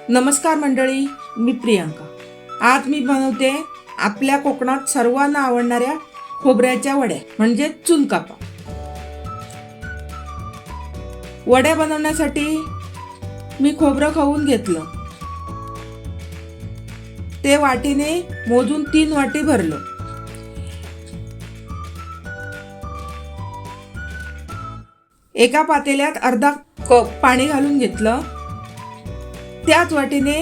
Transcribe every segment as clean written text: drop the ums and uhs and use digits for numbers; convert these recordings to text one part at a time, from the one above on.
नमस्कार मंडळी, मी प्रियंका। आज मी बनवते आपल्या कोकणात सर्वांना आवडणाऱ्या खोबऱ्याच्या वड्या म्हणजे चुनकापा। वड्या बनवण्यासाठी मी खोबरं खवून घेतलं, ते वाटीने मोजून 3 वाटी भरलं। एका पातेल्यात अर्धा कप पाणी घालून घेतलं, त्याच वाटीने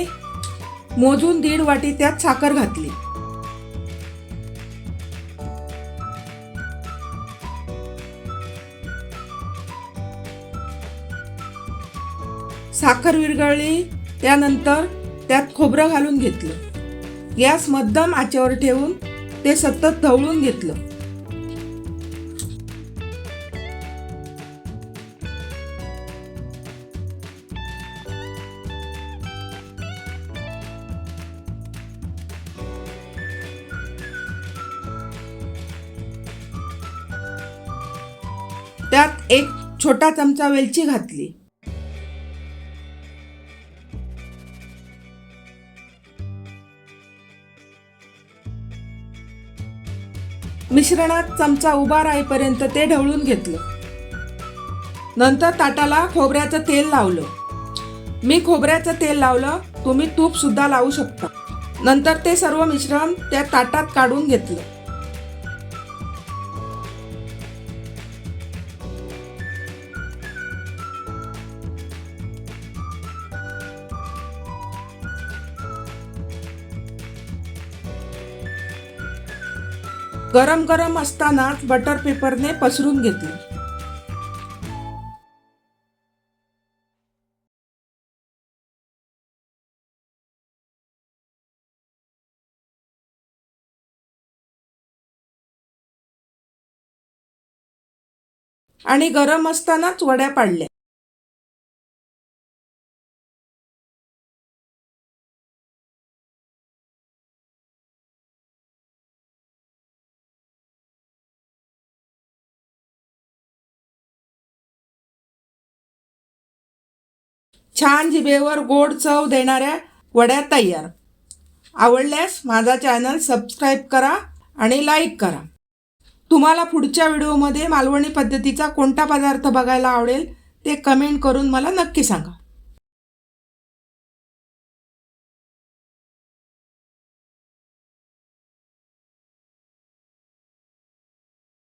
मोजून 1.5 वाटी त्यात साखर घातली। साखर विरघळली त्यानंतर त्यात खोबरं घालून घेतलं। गॅस मध्यम आचेवर ठेवून ते सतत ढवळून घेतलं। त्यात 1 छोटा चमचा वेलची घातली। मिश्रणात चमचा उभा राहीपर्यंत ते ढवळून घेतलं। नंतर ताटाला खोबऱ्याचं तेल लावलं। मी खोबऱ्याचं तेल लावलं, तुम्ही तूप सुद्धा लावू शकता। नंतर ते सर्व मिश्रण त्या ताटात काढून घेतलं। गरम गरम असतानाच बटर पेपरने पसरून घेतलं। आणि गरम असतानाच वड्या पाडल्या। छान जिभेवर गोड चव देणाऱ्या वड्या तयार। आवडल्यास माझा चॅनल सबस्क्राईब करा आणि लाईक करा। तुम्हाला पुढच्या व्हिडिओमध्ये मालवणी पद्धतीचा कोणता पदार्थ बघायला आवडेल ते कमेंट करून मला नक्की सांगा।